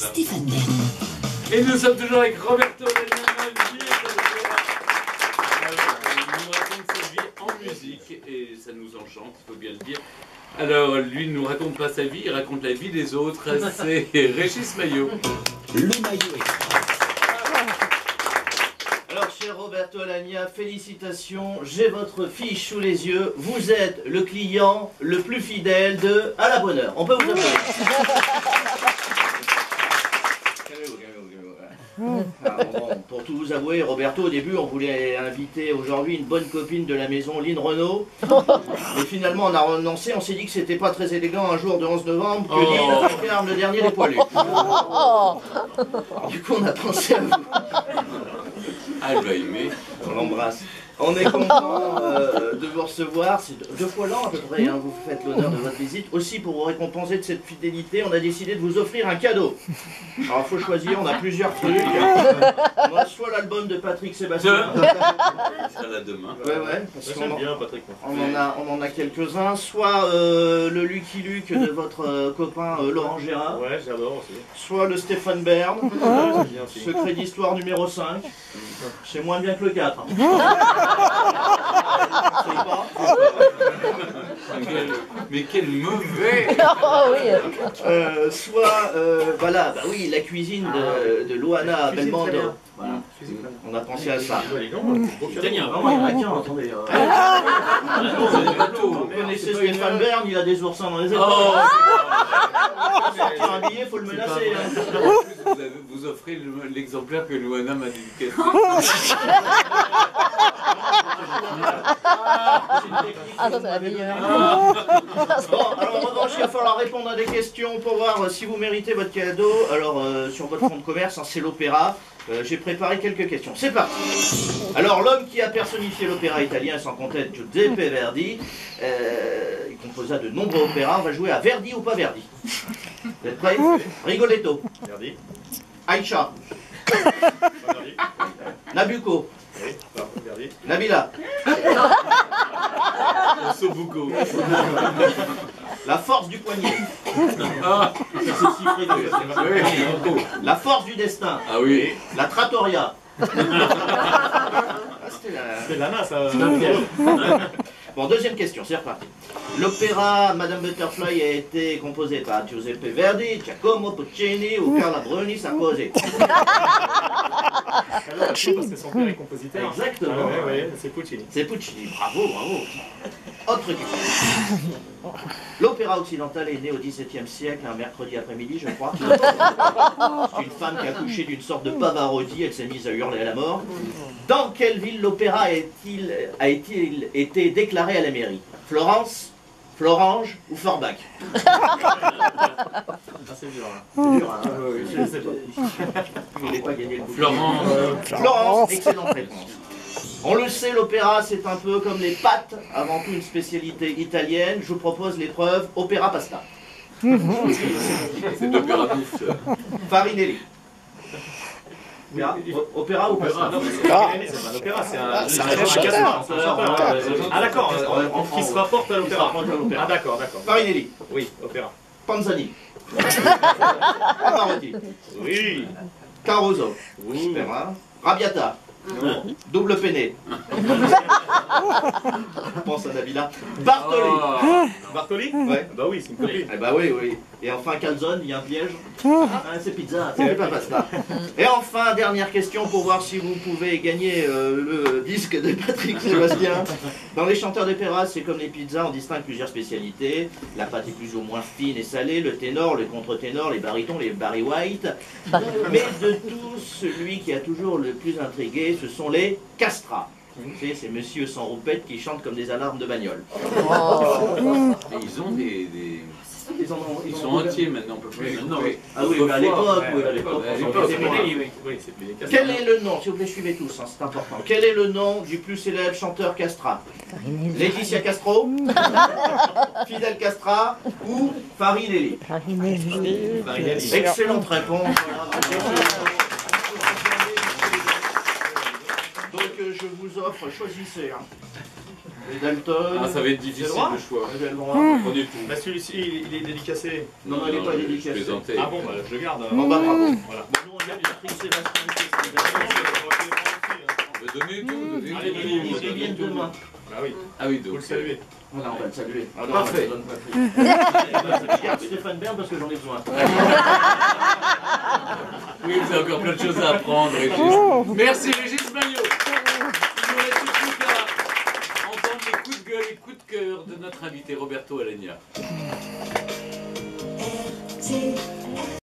Stéphane Bern. Et nous sommes toujours avec Roberto Lagna. Il nous raconte sa vie en musique et ça nous enchante, il faut bien le dire. Alors, lui ne nous raconte pas sa vie, il raconte la vie des autres. C'est Régis Maillot. Le maillot extra. Alors, cher Roberto Lagna, félicitations, j'ai votre fiche sous les yeux. Vous êtes le client le plus fidèle de À la bonne heure. On peut vous applaudir. Alors, bon, pour tout vous avouer, Roberto, au début, on voulait inviter aujourd'hui une bonne copine de la maison, Lynn Renault. Mais finalement, on a renoncé, on s'est dit que c'était pas très élégant un jour de 11 novembre que Lynn incarne le dernier des poilus. Alors, du coup, on a pensé à vous. Ah, elle va aimer. On l'embrasse. On est content de vous recevoir. C'est 2 fois l'an à peu près, hein, vous faites l'honneur de votre visite. Aussi, pour vous récompenser de cette fidélité, on a décidé de vous offrir un cadeau. Alors, il faut choisir, on a plusieurs trucs. On a soit l'album de Patrick Sébastien. Ça sera là demain. Ouais, parce J'aime bien Patrick. on en a quelques-uns. Soit le Lucky Luke de votre copain Laurent Gérard. Ouais, j'adore aussi. Soit le Stéphane Bern. J'aime bien aussi. Secret d'histoire numéro 5. C'est moins bien que le 4. Mais quel mauvais. Oh oui. Soit, voilà, bah oui, la cuisine de Luana Belmondo. Voilà. On a pensé à ça. Italien. Attendez. Vous connaissez Stéphane Bern, il a des oursins dans les épaules. Sortir un billet, faut le menacer. Vous offrez l'exemplaire que Luana m'a dédicacé. Ah, ça va bien. Bon, alors en revanche, il va falloir répondre à des questions pour voir si vous méritez votre cadeau. Alors, sur votre fonds de commerce, hein, c'est l'opéra. J'ai préparé quelques questions. C'est parti. Alors, l'homme qui a personnifié l'opéra italien sans conteste, Giuseppe Verdi, il composa de nombreux opéras. On va jouer à Verdi ou pas Verdi. Vous êtes prêts? Rigoletto. Verdi. Aïcha. Verdi. Nabucco. Oui, Verdi. Nabila. Osobuco. La force du poignet. Ah, La force du destin. ah oui. La trattoria. C'est Lana, ça. Bon, deuxième question, c'est reparti. L'opéra Madame Butterfly a été composé par Giuseppe Verdi, Giacomo Puccini ou Carla Bruni Sarkozy. Parce que son père est compositeur. Exactement. Ah ouais, c'est Puccini. C'est Puccini, bravo. Autre question. L'opéra occidental est né au XVIIe siècle, un mercredi après-midi, je crois. C'est une femme qui a accouché d'une sorte de Pavarotti, elle s'est mise à hurler à la mort. Dans quelle ville l'opéra a-t-il été déclaré à la mairie? Florence, Florange ou Forbach? Ah, c'est dur, là. C'est dur, hein. Je sais pas. Vous voulez pas gagner le coup. Florence. Excellente réponse. On le sait, l'opéra, c'est un peu comme les pâtes, avant tout une spécialité italienne. Je vous propose l'épreuve opéra pasta. C'est d'opéra bouffe. Farinelli. Opéra ou pasta? Non, mais c'est pas un opéra, c'est un Ah d'accord, qui se rapporte à l'opéra. Ah d'accord. Farinelli. Oui, opéra. Panzani. Pavarotti. Oui. Caruso. Oui. Opéra. Rabiata. Double peiné. Pense à Nabila. Bartoli. Bartoli? Ouais. Bah oui, c'est une copine. Eh bah oui. Et enfin, calzone, il y a un piège. Ah, c'est pizza, c'est pas pasta. Et enfin, dernière question pour voir si vous pouvez gagner le disque de Patrick Sébastien. Dans les chanteurs d'opéra, c'est comme les pizzas, on distingue plusieurs spécialités. La pâte est plus ou moins fine et salée, le ténor, le contre-ténor, les barytons, les Barry White. Mais de tous, celui qui a toujours le plus intrigué, ce sont les castrats. Vous savez, c'est monsieur sans roupette qui chante comme des alarmes de bagnole. Et ils ont des... Ils sont entiers maintenant, on peut plus les couper. Ah oui, mais à l'époque, Quel est le nom, s'il vous plaît, suivez tous, hein, c'est important. Quel est le nom du plus célèbre chanteur castrat? Laetitia Castro, Fidel Castra ou Farinelli? Excellente réponse. Donc je vous offre, choisissez. Hein. Les Dalton. Ah, ça va être difficile droit le choix. J'ai le droit. Pas du tout. Bah celui-ci, il est dédicacé. Non, il n'est pas je dédicacé. plaisantais. Ah bon, bah je le garde. Bon, bah bravo. Voilà. Bon, nous, on a Patrick Sébastien. On va donner tout. Allez, donnez-lui, Ils viennent demain. Bah oui, Ah oui, faut donc. le saluer. Voilà, on va le saluer. Parfait. Je garde Stéphane Bern parce que j'en ai besoin. Oui, vous avez encore plein de choses à apprendre, Régis. Merci, Régis Maillot. Il nous reste plus qu'à entendre les coups de gueule et coups de cœur de notre invité Roberto Alagna. RT